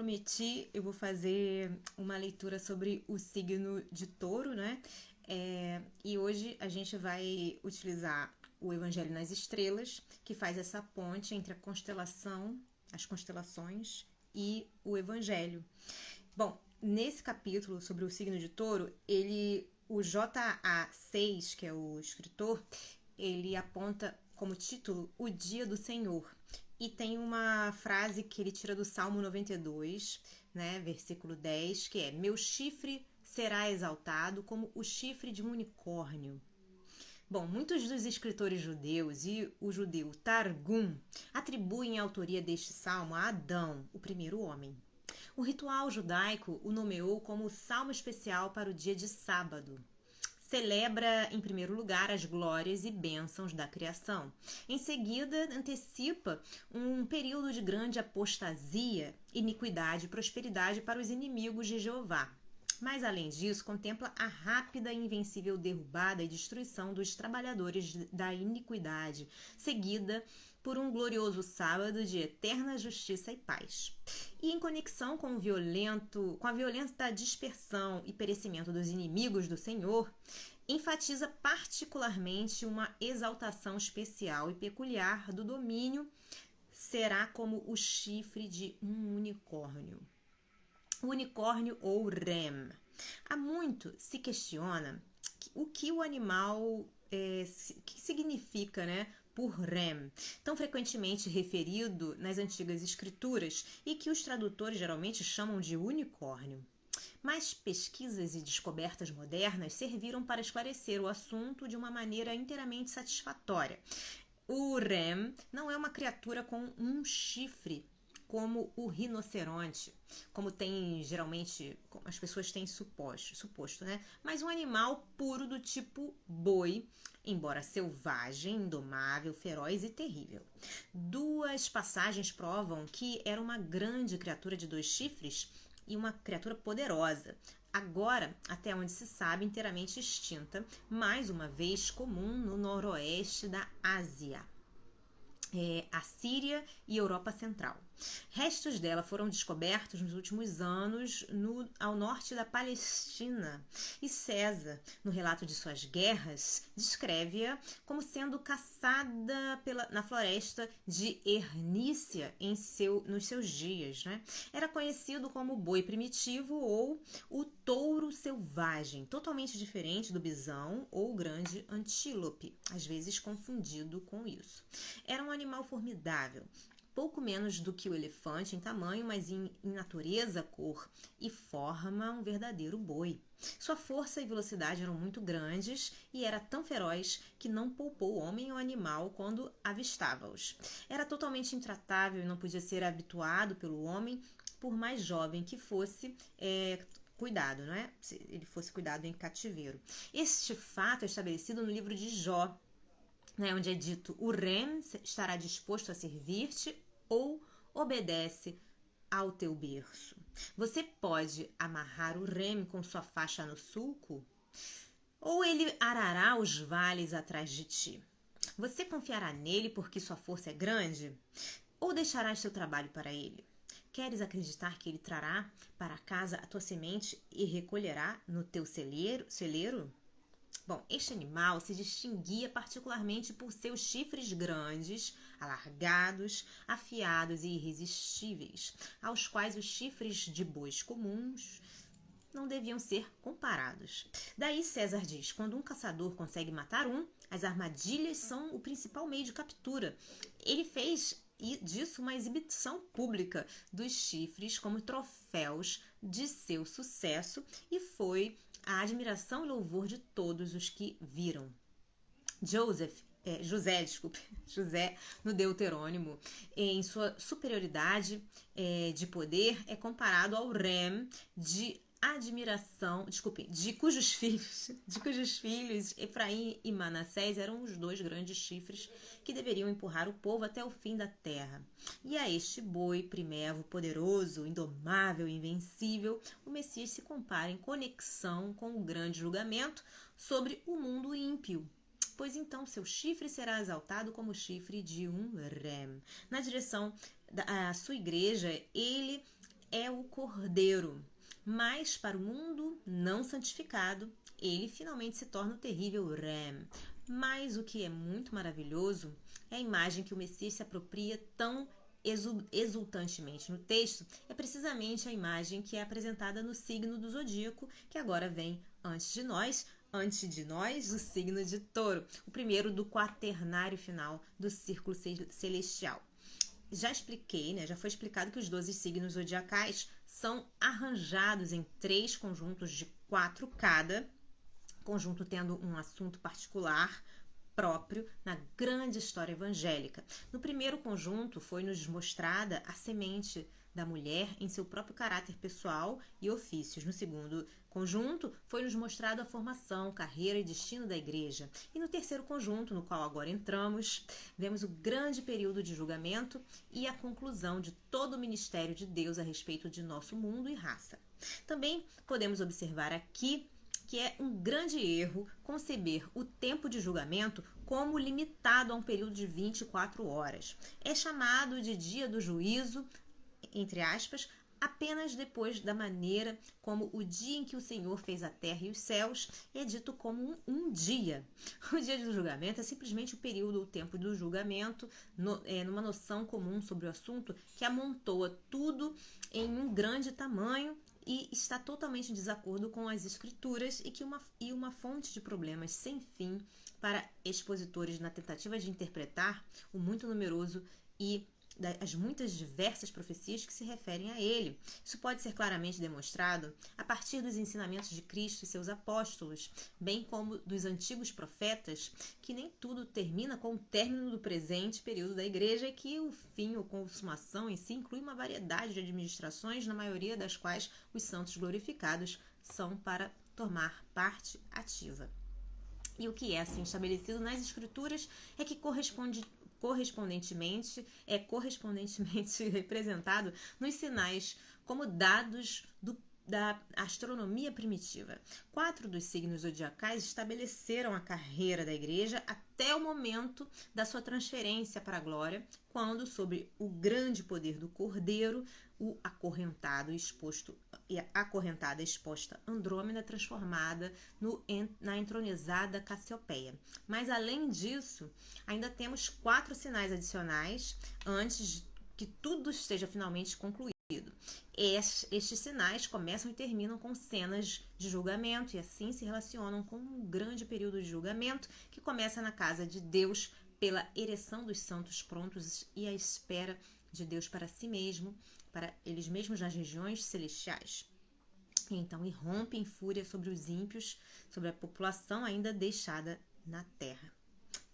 prometi, eu vou fazer uma leitura sobre o signo de Touro, né? E hoje a gente vai utilizar o Evangelho nas Estrelas, que faz essa ponte entre as constelações e o Evangelho. Bom, nesse capítulo sobre o signo de Touro, o J.A. 6, que é o escritor, ele aponta como título o Dia do Senhor. E tem uma frase que ele tira do Salmo 92, né, versículo 10, que é: meu chifre será exaltado como o chifre de um unicórnio. Bom, muitos dos escritores judeus e o judeu Targum atribuem a autoria deste salmo a Adão, o primeiro homem. O ritual judaico o nomeou como salmo especial para o dia de sábado. Celebra, em primeiro lugar, as glórias e bênçãos da criação. Em seguida, antecipa um período de grande apostasia, iniquidade e prosperidade para os inimigos de Jeová. Mas, além disso, contempla a rápida e invencível derrubada e destruição dos trabalhadores da iniquidade, seguida por um glorioso sábado de eterna justiça e paz. E em conexão com a violenta dispersão e perecimento dos inimigos do Senhor, enfatiza particularmente uma exaltação especial e peculiar do domínio, será como o chifre de um unicórnio. O unicórnio ou rem. Há muito se questiona o que o animal que significa, né, por rem, tão frequentemente referido nas antigas escrituras e que os tradutores geralmente chamam de unicórnio. Mas pesquisas e descobertas modernas serviram para esclarecer o assunto de uma maneira inteiramente satisfatória. O rem não é uma criatura com um chifre, como o rinoceronte, como tem geralmente, as pessoas têm suposto, né? Mas um animal puro do tipo boi, embora selvagem, indomável, feroz e terrível. Duas passagens provam que era uma grande criatura de 2 chifres e uma criatura poderosa, agora, até onde se sabe, inteiramente extinta, mais uma vez comum no noroeste da Ásia. A Síria e Europa Central. Restos dela foram descobertos nos últimos anos ao norte da Palestina, e César, no relato de suas guerras, descreve-a como sendo caçada na floresta de Ernícia nos seus dias. Né? Era conhecido como boi primitivo ou o touro selvagem, totalmente diferente do bisão ou grande antílope, às vezes confundido com isso. Era um animal formidável, pouco menos do que o elefante em tamanho, mas em natureza, cor e forma, um verdadeiro boi. Sua força e velocidade eram muito grandes e era tão feroz que não poupou homem ou animal quando avistava-os. Era totalmente intratável e não podia ser habituado pelo homem, por mais jovem que fosse, cuidado, não é? Se ele fosse cuidado em cativeiro. Este fato é estabelecido no livro de Jó, né, onde é dito: o rem estará disposto a servir-te ou obedece ao teu berço. Você pode amarrar o rem com sua faixa no sulco, ou ele arará os vales atrás de ti. Você confiará nele porque sua força é grande, ou deixarás seu trabalho para ele? Queres acreditar que ele trará para casa a tua semente e recolherá no teu celeiro? Bom, este animal se distinguia particularmente por seus chifres grandes, alargados, afiados e irresistíveis, aos quais os chifres de bois comuns não deviam ser comparados. Daí César diz: quando um caçador consegue matar um, as armadilhas são o principal meio de captura. Ele fez disso uma exibição pública dos chifres como troféus de seu sucesso e foi a admiração e louvor de todos os que viram. José, no Deuterônimo, em sua superioridade de poder, é comparado ao rem de cujos filhos Efraim e Manassés eram os 2 grandes chifres que deveriam empurrar o povo até o fim da terra. E a este boi primevo, poderoso, indomável e invencível, o Messias se compara em conexão com o grande julgamento sobre o mundo ímpio. Pois então seu chifre será exaltado como o chifre de um rem. Na direção da sua igreja, ele é o Cordeiro, mas para o mundo não santificado, ele finalmente se torna o terrível Ram. Mas o que é muito maravilhoso é a imagem que o Messias se apropria tão exultantemente no texto, é precisamente a imagem que é apresentada no signo do zodíaco, que agora vem antes de nós, o signo de Touro, o primeiro do quaternário final do círculo celestial. Já expliquei, já foi explicado que os 12 signos zodiacais são arranjados em 3 conjuntos de 4 cada, conjunto tendo um assunto particular próprio na grande história evangélica. No primeiro conjunto foi-nos mostrada a semente da mulher em seu próprio caráter pessoal e ofícios. No segundo conjunto foi-nos mostrado a formação, carreira e destino da igreja. E no terceiro conjunto, no qual agora entramos, vemos o grande período de julgamento e a conclusão de todo o ministério de Deus a respeito de nosso mundo e raça. Também podemos observar aqui que é um grande erro conceber o tempo de julgamento como limitado a um período de 24 horas. É chamado de dia do juízo, entre aspas, apenas depois da maneira como o dia em que o Senhor fez a terra e os céus é dito como um dia. O dia do julgamento é simplesmente o período ou tempo do julgamento, numa noção comum sobre o assunto que amontoa tudo em um grande tamanho e está totalmente em desacordo com as escrituras e uma fonte de problemas sem fim para expositores na tentativa de interpretar o muito numeroso e as muitas diversas profecias que se referem a ele. Isso pode ser claramente demonstrado a partir dos ensinamentos de Cristo e seus apóstolos, bem como dos antigos profetas, que nem tudo termina com o término do presente período da igreja e que o fim ou consumação em si inclui uma variedade de administrações, na maioria das quais os santos glorificados são para tomar parte ativa. E o que é assim estabelecido nas escrituras é que correspondentemente representado nos sinais como dados da astronomia primitiva. 4 dos signos zodiacais estabeleceram a carreira da igreja até o momento da sua transferência para a glória, quando, sob o grande poder do Cordeiro, a acorrentada exposta Andrômeda é transformada na entronizada Cassiopeia. Mas, além disso, ainda temos 4 sinais adicionais antes que tudo esteja finalmente concluído. Estes sinais começam e terminam com cenas de julgamento e assim se relacionam com um grande período de julgamento que começa na casa de Deus pela ereção dos santos prontos e a espera de Deus para si mesmo, para eles mesmos nas regiões celestiais. E então irrompe em fúria sobre os ímpios, sobre a população ainda deixada na terra.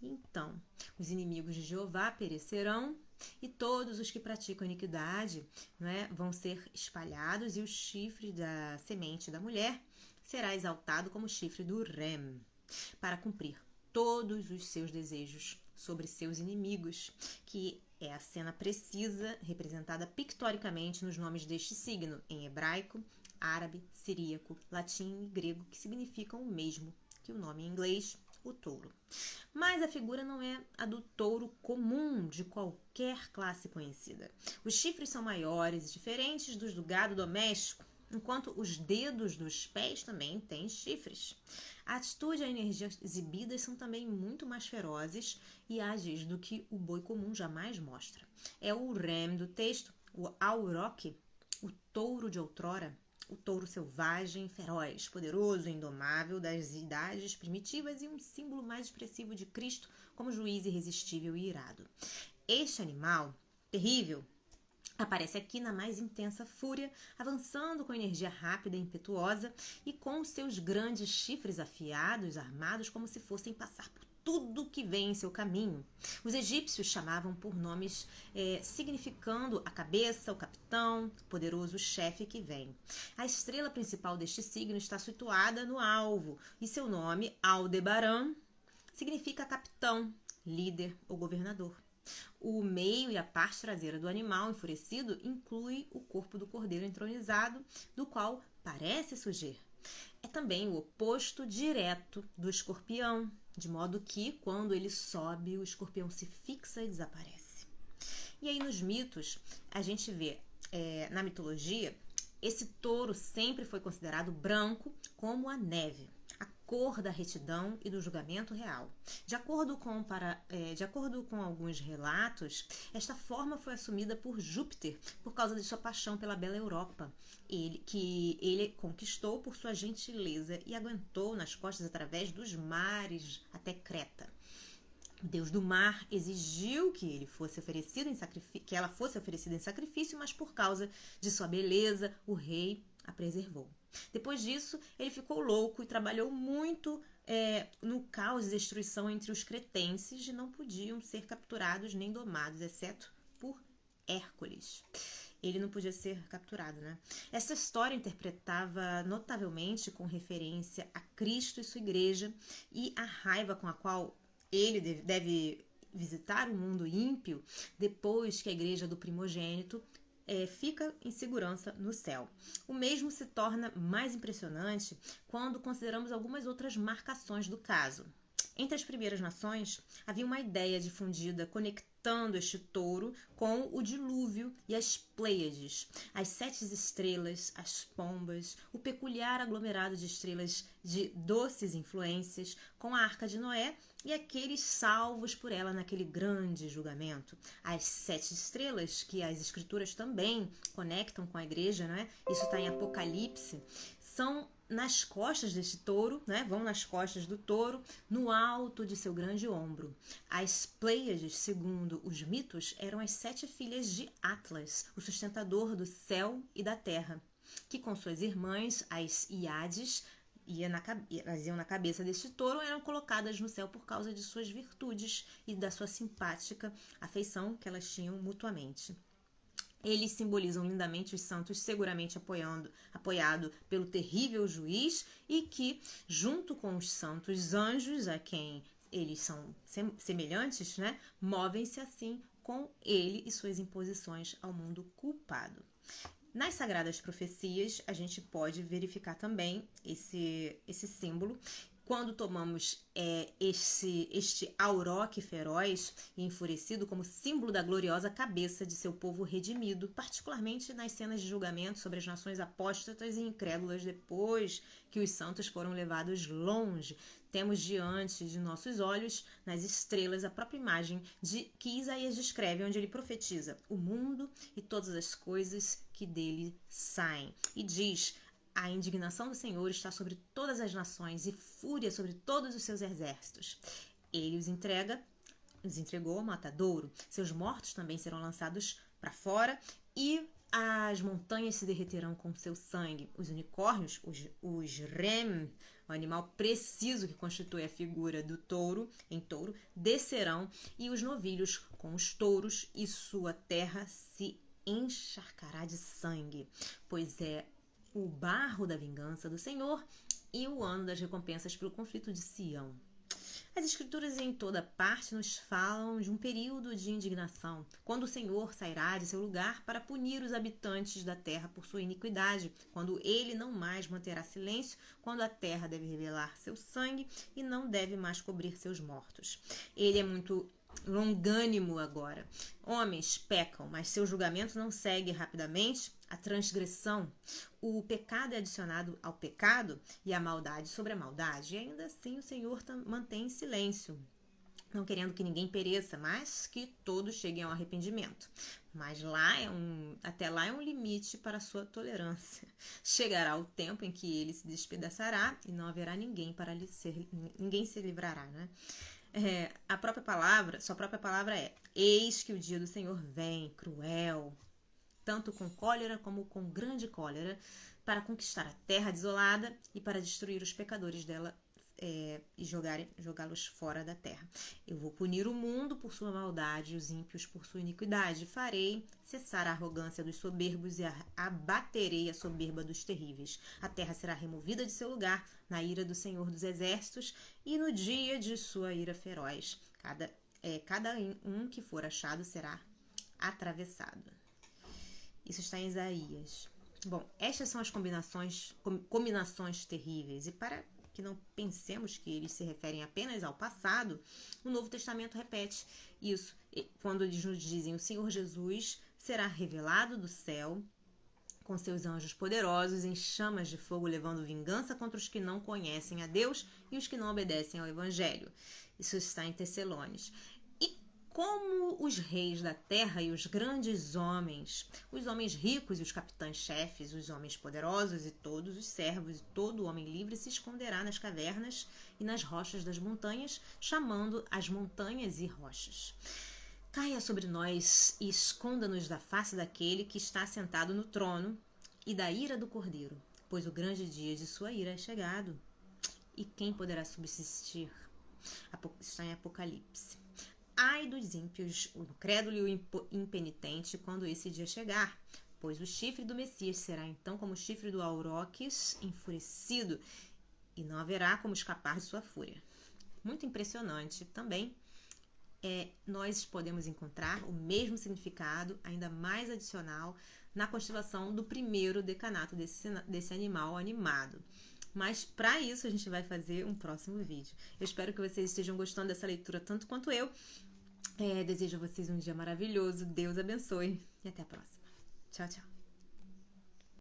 Então, os inimigos de Jeová perecerão e todos os que praticam iniquidade, vão ser espalhados e o chifre da semente da mulher será exaltado como o chifre do Rem, para cumprir todos os seus desejos sobre seus inimigos, que é a cena precisa representada pictoricamente nos nomes deste signo, em hebraico, árabe, siríaco, latim e grego, que significam o mesmo que o nome em inglês, o touro. Mas a figura não é a do touro comum de qualquer classe conhecida. Os chifres são maiores e diferentes dos do gado doméstico, enquanto os dedos dos pés também têm chifres. A atitude e a energia exibidas são também muito mais ferozes e ágeis do que o boi comum jamais mostra. É o Rem do texto, o Auroch, o touro de outrora, o touro selvagem, feroz, poderoso e indomável das idades primitivas e um símbolo mais expressivo de Cristo como juiz irresistível e irado. Este animal, terrível, aparece aqui na mais intensa fúria, avançando com energia rápida e impetuosa e com seus grandes chifres afiados, armados como se fossem passar por tudo que vem em seu caminho. Os egípcios chamavam por nomes significando a cabeça, o capitão, o poderoso chefe que vem. A estrela principal deste signo está situada no alvo e seu nome, Aldebaran, significa capitão, líder ou governador. O meio e a parte traseira do animal enfurecido inclui o corpo do cordeiro entronizado, do qual parece surgir. É também o oposto direto do escorpião, de modo que, quando ele sobe, o escorpião se fixa e desaparece. E aí nos mitos, a gente vê na mitologia, esse touro sempre foi considerado branco como a neve, a cor da retidão e do julgamento real. De acordo com alguns relatos, esta forma foi assumida por Júpiter por causa de sua paixão pela bela Europa, que ele conquistou por sua gentileza e aguentou nas costas através dos mares até Creta. O deus do mar exigiu que ela fosse oferecida em sacrifício, mas por causa de sua beleza, o rei a preservou. Depois disso, ele ficou louco e trabalhou muito no caos e destruição entre os cretenses, e não podiam ser capturados nem domados, exceto por Hércules. Ele não podia ser capturado, né? Essa história interpretava notavelmente com referência a Cristo e sua igreja e a raiva com a qual ele deve visitar o mundo ímpio depois que a igreja do primogênito fica em segurança no céu. O mesmo se torna mais impressionante quando consideramos algumas outras marcações do caso. Entre as primeiras nações, havia uma ideia difundida conectando este touro com o dilúvio e as Pleiades, as 7 estrelas, as pombas, o peculiar aglomerado de estrelas de doces influências com a Arca de Noé e aqueles salvos por ela naquele grande julgamento. As 7 estrelas, que as escrituras também conectam com a igreja, né? Isso está em Apocalipse, são nas costas deste touro, né? Vão nas costas do touro, no alto de seu grande ombro. As Pleiades, segundo os mitos, eram as 7 filhas de Atlas, o sustentador do céu e da terra, que com suas irmãs, as Iades, elas iam na cabeça deste touro, eram colocadas no céu por causa de suas virtudes e da sua simpática afeição que elas tinham mutuamente. Eles simbolizam lindamente os santos, seguramente apoiado pelo terrível juiz, e que, junto com os santos anjos, a quem eles são semelhantes, né, movem-se assim com ele e suas imposições ao mundo culpado. Nas Sagradas Profecias, a gente pode verificar também esse símbolo. Quando tomamos este auroque feroz e enfurecido como símbolo da gloriosa cabeça de seu povo redimido, particularmente nas cenas de julgamento sobre as nações apóstatas e incrédulas depois que os santos foram levados longe, temos diante de nossos olhos, nas estrelas, a própria imagem que Isaías descreve, onde ele profetiza o mundo e todas as coisas que dele saem. E diz: a indignação do Senhor está sobre todas as nações e fúria sobre todos os seus exércitos. Ele os entregou ao matadouro. Seus mortos também serão lançados para fora e as montanhas se derreterão com seu sangue. Os unicórnios, os rem, o animal preciso que constitui a figura do touro, descerão, e os novilhos com os touros, e sua terra se encharcará de sangue, pois é o barro da vingança do Senhor e o ano das recompensas pelo conflito de Sião. As escrituras em toda parte nos falam de um período de indignação, quando o Senhor sairá de seu lugar para punir os habitantes da terra por sua iniquidade, quando ele não mais manterá silêncio, quando a terra deve revelar seu sangue e não deve mais cobrir seus mortos. Ele é muito longânimo agora. Homens pecam, mas seu julgamento não segue rapidamente a transgressão. O pecado é adicionado ao pecado e a maldade sobre a maldade. E ainda assim o Senhor mantém silêncio, não querendo que ninguém pereça, mas que todos cheguem ao arrependimento. Mas até lá é um limite para a sua tolerância. Chegará o tempo em que ele se despedaçará e não haverá ninguém ninguém se livrará, né? Sua própria palavra é: eis que o dia do Senhor vem, cruel, tanto com cólera como com grande cólera, para conquistar a terra desolada e para destruir os pecadores dela e jogá-los fora da terra. Eu vou punir o mundo por sua maldade e os ímpios por sua iniquidade. Farei cessar a arrogância dos soberbos e abaterei a soberba dos terríveis. A terra será removida de seu lugar na ira do Senhor dos Exércitos e no dia de sua ira feroz. Cada um que for achado será atravessado. Isso está em Isaías. Bom, estas são as combinações terríveis. E para que não pensemos que eles se referem apenas ao passado, o Novo Testamento repete isso. Quando eles nos dizem: o Senhor Jesus será revelado do céu com seus anjos poderosos em chamas de fogo, levando vingança contra os que não conhecem a Deus e os que não obedecem ao Evangelho. Isso está em Tessalonicenses. E como os reis da terra e os grandes homens, os homens ricos e os capitães-chefes, os homens poderosos e todos os servos e todo homem livre se esconderá nas cavernas e nas rochas das montanhas, chamando as montanhas e rochas. Caia sobre nós e esconda-nos da face daquele que está sentado no trono e da ira do Cordeiro, pois o grande dia de sua ira é chegado. E quem poderá subsistir? Está em Apocalipse. Ai dos ímpios, o incrédulo e o impenitente, quando esse dia chegar, pois o chifre do Messias será então como o chifre do auroques enfurecido, e não haverá como escapar de sua fúria. Muito impressionante também. Nós podemos encontrar o mesmo significado, ainda mais adicional, na constelação do primeiro decanato desse animal animado. Mas para isso a gente vai fazer um próximo vídeo. Eu espero que vocês estejam gostando dessa leitura tanto quanto eu. Desejo a vocês um dia maravilhoso. Deus abençoe e até a próxima. Tchau, tchau.